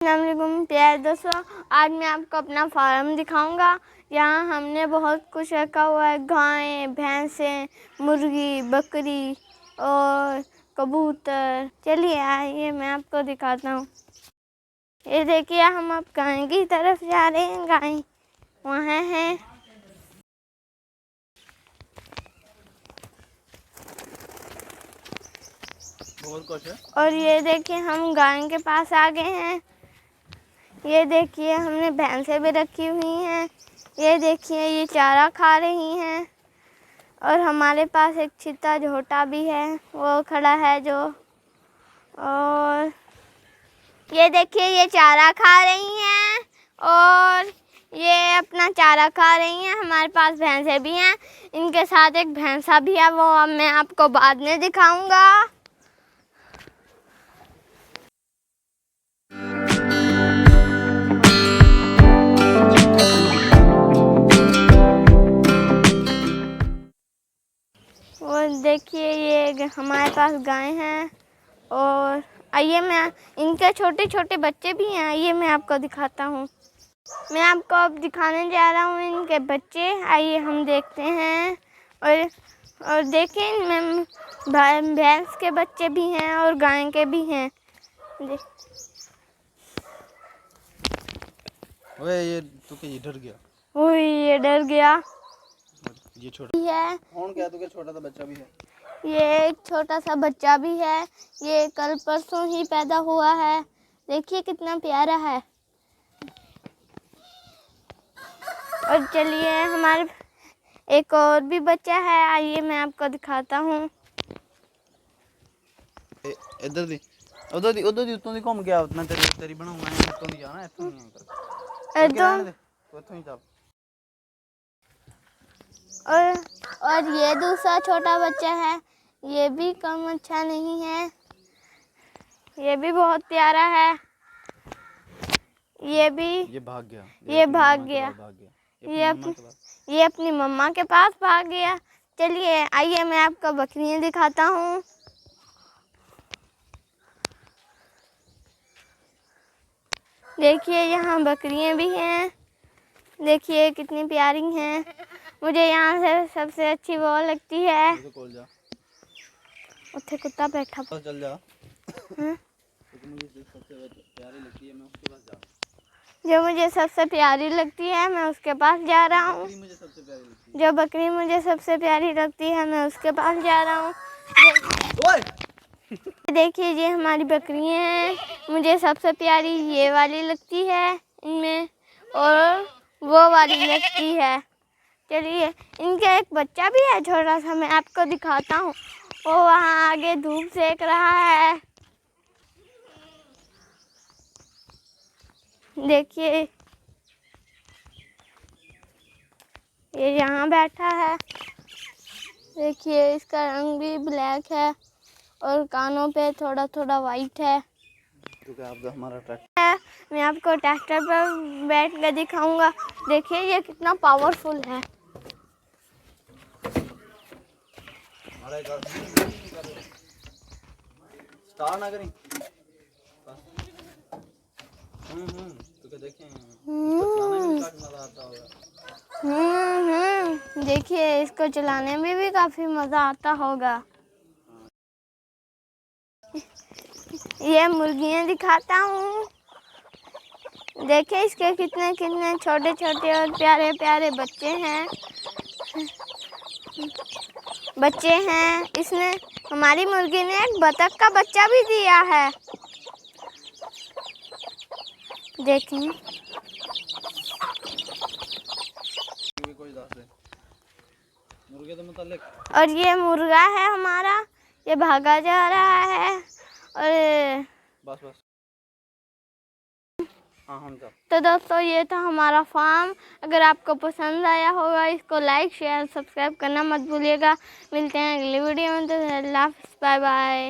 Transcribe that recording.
अस्सलामुअलैकुम प्यारे दोस्तों, आज मैं आपको अपना फार्म दिखाऊंगा। यहाँ हमने बहुत कुछ रखा हुआ है, गायें, भैंसें, मुर्गी, बकरी और कबूतर। चलिए आइए मैं आपको दिखाता हूँ। ये देखिए, हम अब गाय की तरफ जा रहे हैं। गाय वहाँ है। बहुत कुछ है। और ये देखिए, हम गाय के पास आ गए हैं। ये देखिए, हमने भैंसें भी रखी हुई हैं। ये देखिए, ये चारा खा रही हैं। और हमारे पास एक चित्ता झोटा भी है, वो खड़ा है जो। और ये देखिए, ये चारा खा रही हैं और ये अपना चारा खा रही हैं। हमारे पास भैंसें भी हैं, इनके साथ एक भैंसा भी है, वो अब मैं आपको बाद में दिखाऊंगा। और देखिए, ये हमारे पास गाय हैं। और आइए, मैं इनके छोटे छोटे बच्चे भी हैं, आइए मैं आपको दिखाता हूँ। मैं आपको अब दिखाने जा रहा हूँ इनके बच्चे। आइए हम देखते हैं। और देखें, इनमें भैंस के बच्चे भी हैं और गाय के भी हैं। ओए, ये तू क्या डर गया? ओए, ये डर गया। ये छोटा है कौन? क्या तू क्या छोटा सा बच्चा भी है? ये एक छोटा सा बच्चा भी है। ये कल परसों ही पैदा हुआ है। देखिए कितना प्यारा है। और चलिए, हमारे एक और भी बच्चा है, आइए मैं आपको दिखाता हूँ। इधर दी, उधर दी, उधर दी, उतों दी घूम गया। उतना तेरी बनाऊंगा मैं। उतों दी जाना, इत्थों नहीं आकर। एकदम। रहने दे, तू इत्थों ही चल। और ये दूसरा छोटा बच्चा है, ये भी कम अच्छा नहीं है। ये भी बहुत प्यारा है। ये भाग गया। ये भाग गया। ये अपनी मम्मा के पास भाग गया। चलिए आइए, मैं आपको बकरियां दिखाता हूँ। देखिए, यहाँ बकरियां भी हैं। देखिए कितनी प्यारी हैं। मुझे यहाँ से सबसे अच्छी वो लगती है। उत्थे कुत्ता बैठा। चल जा। हाँ? मुझे सबसे प्यारी लगती है, मैं उसके पास जा। जो मुझे सबसे प्यारी लगती है, मैं उसके पास जा रहा हूँ। जो बकरी मुझे सबसे प्यारी लगती है, मैं उसके पास जा रहा हूँ। देखिए, ये हमारी बकरियाँ हैं। मुझे सबसे प्यारी ये वाली लगती है इनमें, और वो वाली लगती है। चलिए, इनका एक बच्चा भी है छोटा सा, मैं आपको दिखाता हूँ। वो वहाँ आगे धूप सेक रहा है। देखिए, ये यहाँ बैठा है। देखिए, इसका रंग भी ब्लैक है और कानों पे थोड़ा थोड़ा वाइट है। हमारा ट्रैक्टर, मैं आपको ट्रैक्टर पर बैठ कर दिखाऊंगा। देखिए, ये कितना पावरफुल है। स्टार ना करें। तो क्या देखें, इसको चलाने में काफी मजा आता होगा। देखिए, इसको चलाने में भी काफी मजा आता होगा। ये मुर्गियां दिखाता हूँ। देखिए, इसके कितने कितने छोटे छोटे और प्यारे प्यारे बच्चे हैं। इसने, हमारी मुर्गी ने एक बतख का बच्चा भी दिया है। देखें, और ये मुर्गा है हमारा, ये भागा जा रहा है। और बस हाँ, तो दोस्तों, ये था हमारा फार्म। अगर आपको पसंद आया होगा, इसको लाइक शेयर सब्सक्राइब करना मत भूलिएगा। मिलते हैं अगली वीडियो में। तो अल्लाह हाफ़िज़, बाय बाय।